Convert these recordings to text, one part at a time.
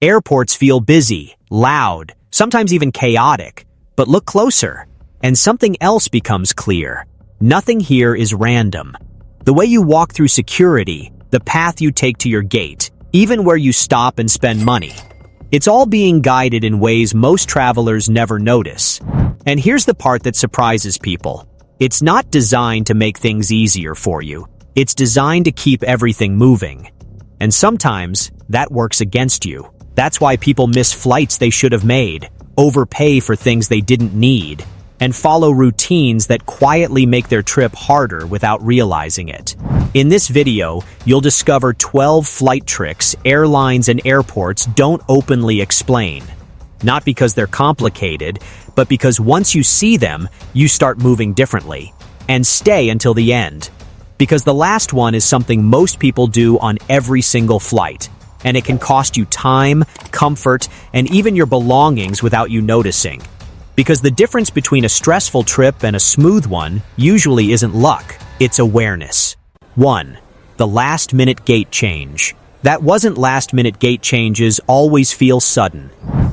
Airports feel busy, loud, sometimes even chaotic. But look closer, and something else becomes clear. Nothing here is random. The way you walk through security, the path you take to your gate, even where you stop and spend money. It's all being guided in ways most travelers never notice. And here's the part that surprises people. It's not designed to make things easier for you. It's designed to keep everything moving. And sometimes, that works against you. That's why people miss flights they should have made, overpay for things they didn't need, and follow routines that quietly make their trip harder without realizing it. In this video, you'll discover 12 flight tricks airlines and airports don't openly explain. Not because they're complicated, but because once you see them, you start moving differently. And stay until the end. Because the last one is something most people do on every single flight, and it can cost you time, comfort, and even your belongings without you noticing. Because the difference between a stressful trip and a smooth one usually isn't luck, it's awareness. 1. The last-minute gate change. That wasn't last-minute gate changes always feel sudden.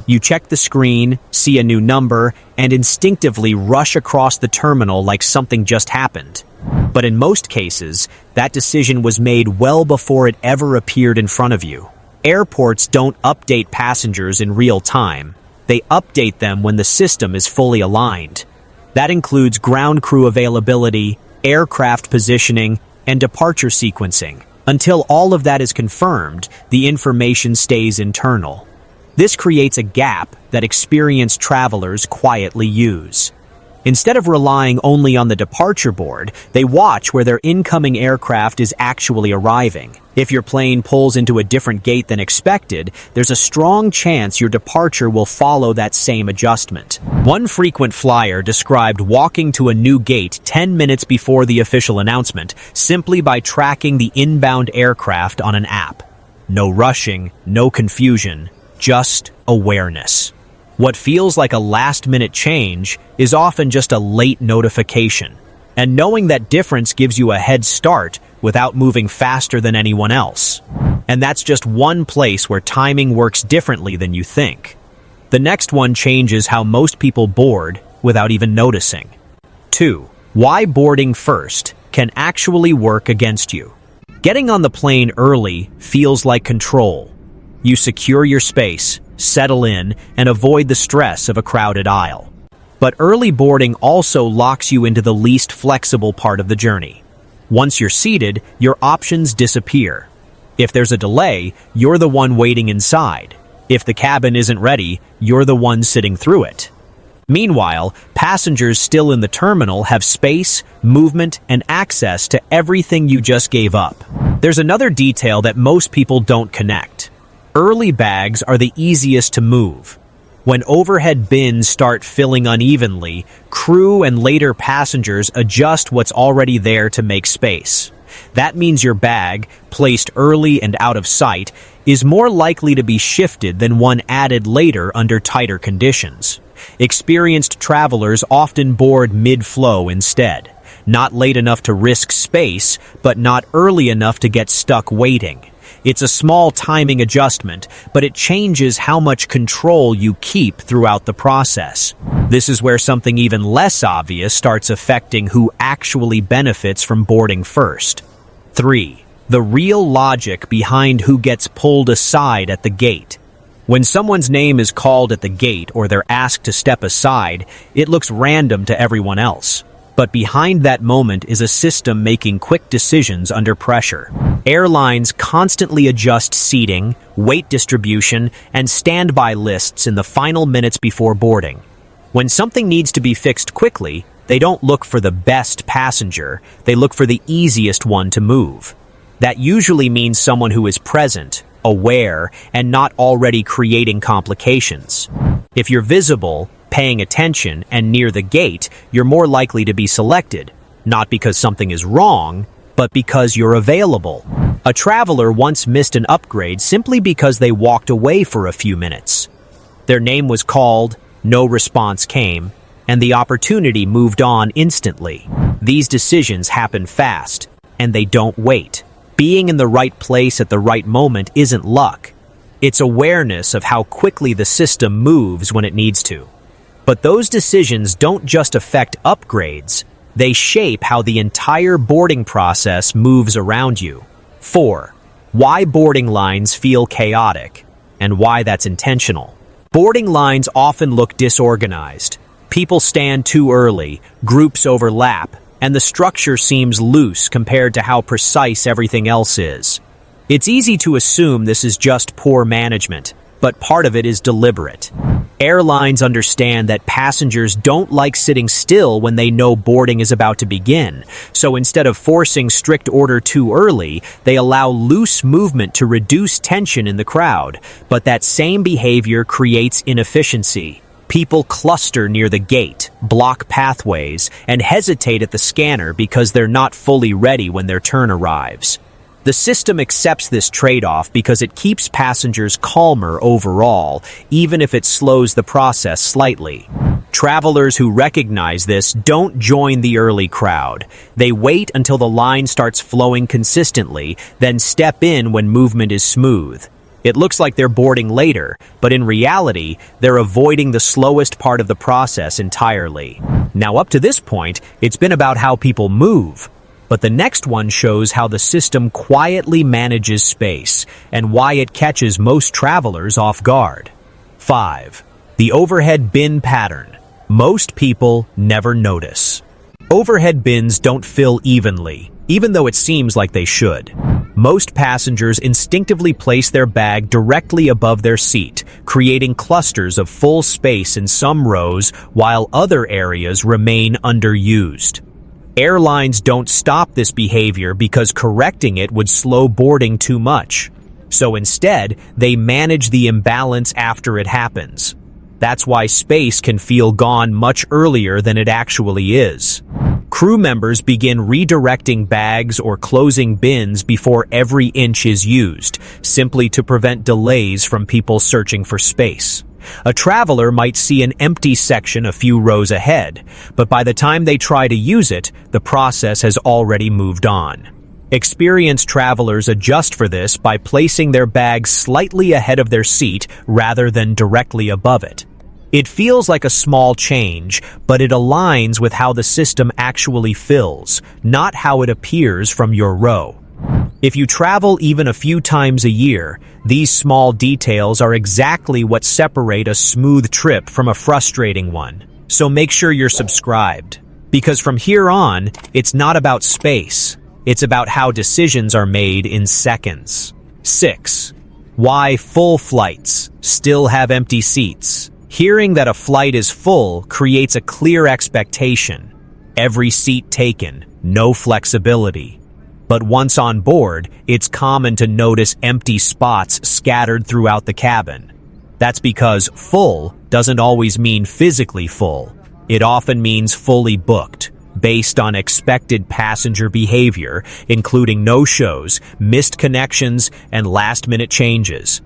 You check the screen, see a new number, and instinctively rush across the terminal like something just happened. But in most cases, that decision was made well before it ever appeared in front of you. Airports don't update passengers in real time. They update them when the system is fully aligned. That includes ground crew availability, aircraft positioning, and departure sequencing. Until all of that is confirmed, the information stays internal. This creates a gap that experienced travelers quietly use. Instead of relying only on the departure board, they watch where their incoming aircraft is actually arriving. If your plane pulls into a different gate than expected, there's a strong chance your departure will follow that same adjustment. One frequent flyer described walking to a new gate 10 minutes before the official announcement simply by tracking the inbound aircraft on an app. No rushing, no confusion, just awareness. What feels like a last-minute change is often just a late notification. And knowing that difference gives you a head start without moving faster than anyone else. And that's just one place where timing works differently than you think. The next one changes how most people board without even noticing. 2. Why boarding first can actually work against you. Getting on the plane early feels like control. You secure your space, settle in, and avoid the stress of a crowded aisle. But early boarding also locks you into the least flexible part of the journey. Once you're seated, your options disappear. If there's a delay, you're the one waiting inside. If the cabin isn't ready, you're the one sitting through it. Meanwhile, passengers still in the terminal have space, movement, and access to everything you just gave up. There's another detail that most people don't connect. Early bags are the easiest to move. When overhead bins start filling unevenly, crew and later passengers adjust what's already there to make space. That means your bag, placed early and out of sight, is more likely to be shifted than one added later under tighter conditions. Experienced travelers often board mid-flow instead. Not late enough to risk space, but not early enough to get stuck waiting. It's a small timing adjustment, but it changes how much control you keep throughout the process. This is where something even less obvious starts affecting who actually benefits from boarding first. 3. The real logic behind who gets pulled aside at the gate. When someone's name is called at the gate or they're asked to step aside, it looks random to everyone else. But behind that moment is a system making quick decisions under pressure. Airlines constantly adjust seating, weight distribution, and standby lists in the final minutes before boarding. When something needs to be fixed quickly, they don't look for the best passenger, they look for the easiest one to move. That usually means someone who is present, aware, and not already creating complications. If you're visible, paying attention, and near the gate, you're more likely to be selected, not because something is wrong, but because you're available. A traveler once missed an upgrade simply because they walked away for a few minutes. Their name was called, no response came, and the opportunity moved on instantly. These decisions happen fast, and they don't wait. Being in the right place at the right moment isn't luck. It's awareness of how quickly the system moves when it needs to. But those decisions don't just affect upgrades, they shape how the entire boarding process moves around you. 4. Why boarding lines feel chaotic, and why that's intentional. Boarding lines often look disorganized. People stand too early, groups overlap, and the structure seems loose compared to how precise everything else is. It's easy to assume this is just poor management, but part of it is deliberate. Airlines understand that passengers don't like sitting still when they know boarding is about to begin, so instead of forcing strict order too early, they allow loose movement to reduce tension in the crowd, but that same behavior creates inefficiency. People cluster near the gate, block pathways, and hesitate at the scanner because they're not fully ready when their turn arrives. The system accepts this trade-off because it keeps passengers calmer overall, even if it slows the process slightly. Travelers who recognize this don't join the early crowd. They wait until the line starts flowing consistently, then step in when movement is smooth. It looks like they're boarding later, but in reality, they're avoiding the slowest part of the process entirely. Now, up to this point, it's been about how people move. But the next one shows how the system quietly manages space and why it catches most travelers off guard. 5. The overhead bin pattern. Most people never notice. Overhead bins don't fill evenly, even though it seems like they should. Most passengers instinctively place their bag directly above their seat, creating clusters of full space in some rows while other areas remain underused. Airlines don't stop this behavior because correcting it would slow boarding too much. So instead, they manage the imbalance after it happens. That's why space can feel gone much earlier than it actually is. Crew members begin redirecting bags or closing bins before every inch is used, simply to prevent delays from people searching for space. A traveler might see an empty section a few rows ahead, but by the time they try to use it, the process has already moved on. Experienced travelers adjust for this by placing their bags slightly ahead of their seat rather than directly above it. It feels like a small change, but it aligns with how the system actually fills, not how it appears from your row. If you travel even a few times a year, these small details are exactly what separate a smooth trip from a frustrating one. So make sure you're subscribed. Because from here on, it's not about space. It's about how decisions are made in seconds. 6. Why full flights still have empty seats. Hearing that a flight is full creates a clear expectation. Every seat taken, no flexibility. But once on board, it's common to notice empty spots scattered throughout the cabin. That's because full doesn't always mean physically full. It often means fully booked, based on expected passenger behavior, including no-shows, missed connections, and last-minute changes.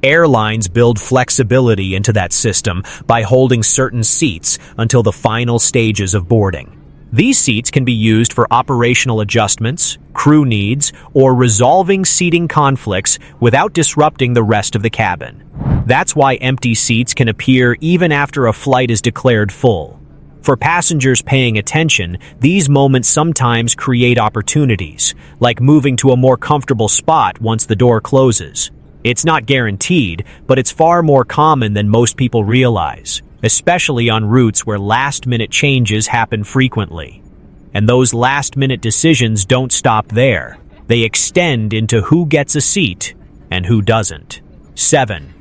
Airlines build flexibility into that system by holding certain seats until the final stages of boarding. These seats can be used for operational adjustments, crew needs, or resolving seating conflicts without disrupting the rest of the cabin. That's why empty seats can appear even after a flight is declared full. For passengers paying attention, these moments sometimes create opportunities, like moving to a more comfortable spot once the door closes. It's not guaranteed, but it's far more common than most people realize, especially on routes where last-minute changes happen frequently. And those last-minute decisions don't stop there. They extend into who gets a seat and who doesn't. 7.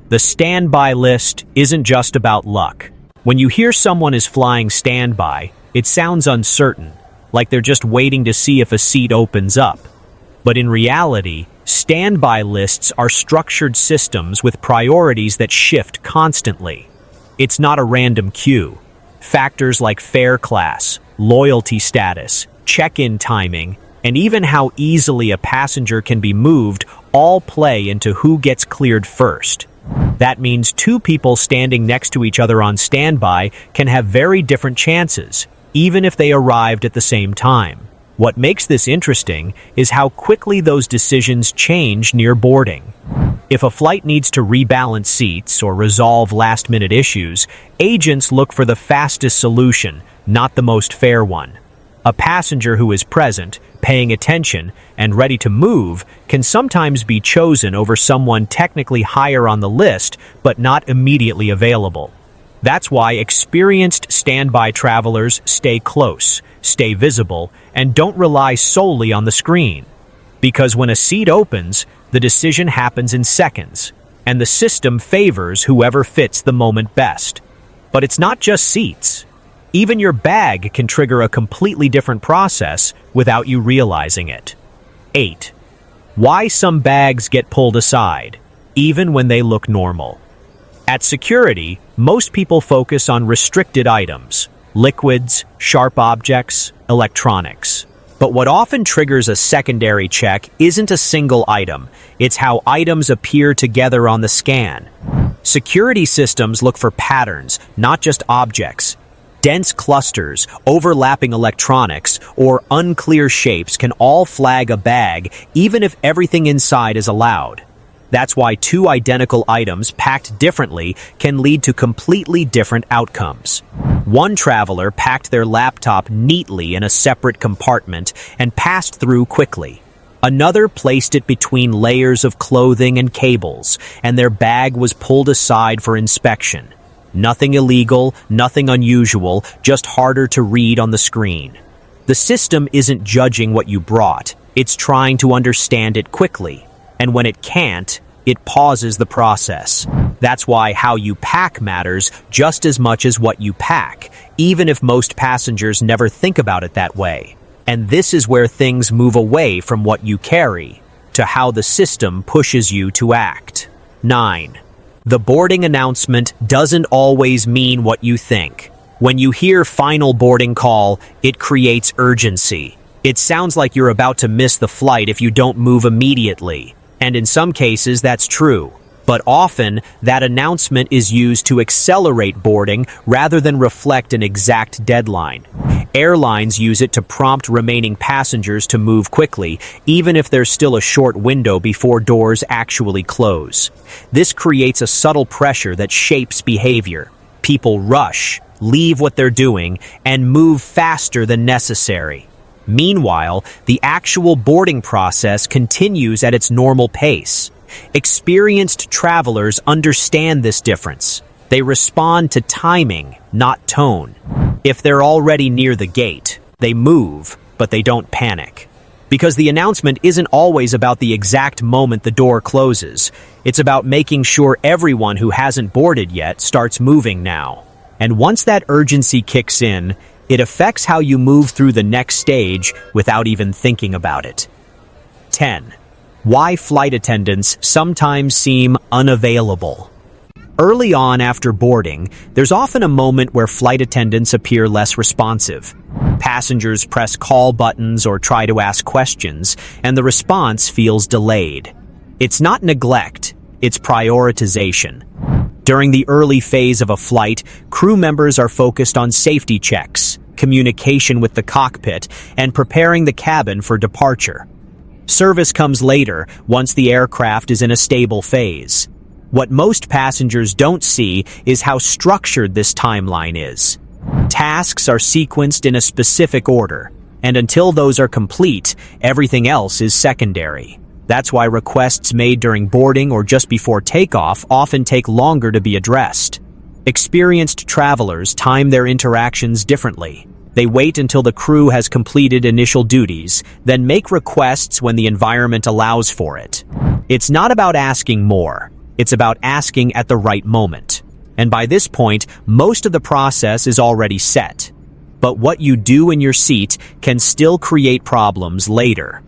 The standby list isn't just about luck. When you hear someone is flying standby, it sounds uncertain, like they're just waiting to see if a seat opens up. But in reality, standby lists are structured systems with priorities that shift constantly. It's not a random queue. Factors like fare class, loyalty status, check-in timing, and even how easily a passenger can be moved all play into who gets cleared first. That means two people standing next to each other on standby can have very different chances, even if they arrived at the same time. What makes this interesting is how quickly those decisions change near boarding. If a flight needs to rebalance seats or resolve last-minute issues, agents look for the fastest solution, not the most fair one. A passenger who is present, paying attention, and ready to move can sometimes be chosen over someone technically higher on the list but not immediately available. That's why experienced standby travelers stay close, stay visible, and don't rely solely on the screen. Because when a seat opens, the decision happens in seconds, and the system favors whoever fits the moment best. But it's not just seats. Even your bag can trigger a completely different process without you realizing it. 8. Why some bags get pulled aside, even when they look normal. At security, most people focus on restricted items, liquids, sharp objects, electronics. But what often triggers a secondary check isn't a single item, it's how items appear together on the scan. Security systems look for patterns, not just objects. Dense clusters, overlapping electronics, or unclear shapes can all flag a bag, even if everything inside is allowed. That's why two identical items packed differently can lead to completely different outcomes. One traveler packed their laptop neatly in a separate compartment and passed through quickly. Another placed it between layers of clothing and cables, and their bag was pulled aside for inspection. Nothing illegal, nothing unusual, just harder to read on the screen. The system isn't judging what you brought, it's trying to understand it quickly. And when it can't, it pauses the process. That's why how you pack matters just as much as what you pack, even if most passengers never think about it that way. And this is where things move away from what you carry to how the system pushes you to act. 9. The boarding announcement doesn't always mean what you think. When you hear final boarding call, it creates urgency. It sounds like you're about to miss the flight if you don't move immediately. And in some cases, that's true. But often, that announcement is used to accelerate boarding rather than reflect an exact deadline. Airlines use it to prompt remaining passengers to move quickly, even if there's still a short window before doors actually close. This creates a subtle pressure that shapes behavior. People rush, leave what they're doing, and move faster than necessary. Meanwhile, the actual boarding process continues at its normal pace. Experienced travelers understand this difference. They respond to timing, not tone. If they're already near the gate, they move, but they don't panic. Because the announcement isn't always about the exact moment the door closes. It's about making sure everyone who hasn't boarded yet starts moving now. And once that urgency kicks in, it affects how you move through the next stage without even thinking about it. 10. Why flight attendants sometimes seem unavailable. Early on after boarding, there's often a moment where flight attendants appear less responsive. Passengers press call buttons or try to ask questions, and the response feels delayed. It's not neglect, it's prioritization. During the early phase of a flight, crew members are focused on safety checks, communication with the cockpit, and preparing the cabin for departure. Service comes later, once the aircraft is in a stable phase. What most passengers don't see is how structured this timeline is. Tasks are sequenced in a specific order, and until those are complete, everything else is secondary. That's why requests made during boarding or just before takeoff often take longer to be addressed. Experienced travelers time their interactions differently. They wait until the crew has completed initial duties, then make requests when the environment allows for it. It's not about asking more, it's about asking at the right moment. And by this point, most of the process is already set. But what you do in your seat can still create problems later.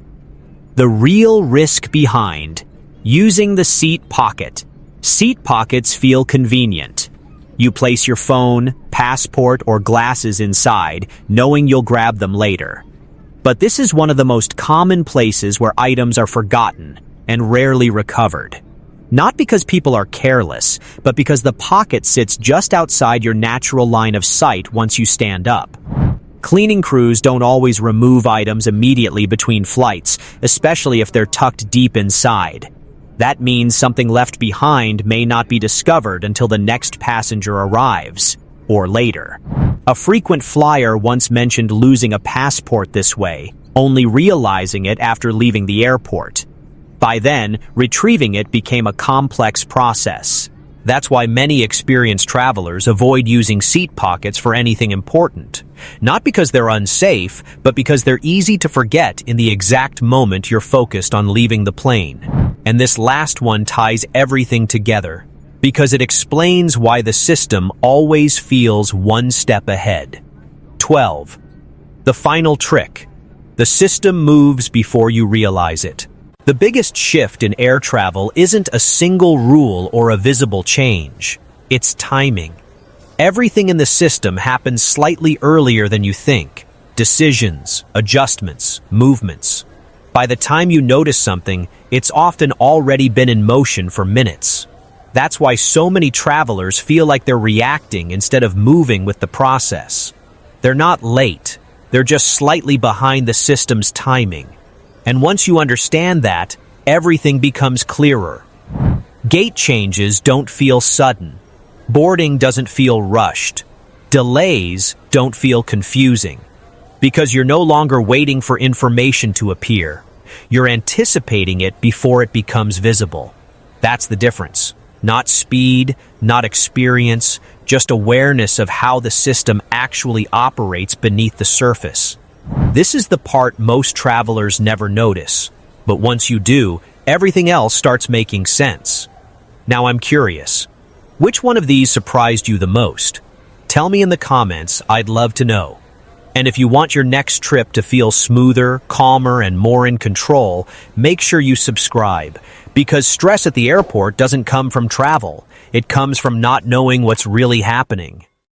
The real risk behind using the seat pocket. Seat pockets feel convenient. You place your phone, passport, or glasses inside, knowing you'll grab them later. But this is one of the most common places where items are forgotten and rarely recovered. Not because people are careless, but because the pocket sits just outside your natural line of sight once you stand up. Cleaning crews don't always remove items immediately between flights, especially if they're tucked deep inside. That means something left behind may not be discovered until the next passenger arrives, or later. A frequent flyer once mentioned losing a passport this way, only realizing it after leaving the airport. By then, retrieving it became a complex process. That's why many experienced travelers avoid using seat pockets for anything important. Not because they're unsafe, but because they're easy to forget in the exact moment you're focused on leaving the plane. And this last one ties everything together, because it explains why the system always feels one step ahead. 12. The final trick. The system moves before you realize it. The biggest shift in air travel isn't a single rule or a visible change. It's timing. Everything in the system happens slightly earlier than you think. Decisions, adjustments, movements. By the time you notice something, it's often already been in motion for minutes. That's why so many travelers feel like they're reacting instead of moving with the process. They're not late. They're just slightly behind the system's timing. And once you understand that, everything becomes clearer. Gate changes don't feel sudden. Boarding doesn't feel rushed. Delays don't feel confusing. Because you're no longer waiting for information to appear. You're anticipating it before it becomes visible. That's the difference. Not speed, not experience, just awareness of how the system actually operates beneath the surface. This is the part most travelers never notice, but once you do, everything else starts making sense. Now I'm curious, which one of these surprised you the most? Tell me in the comments, I'd love to know. And if you want your next trip to feel smoother, calmer, and more in control, make sure you subscribe, because stress at the airport doesn't come from travel, it comes from not knowing what's really happening.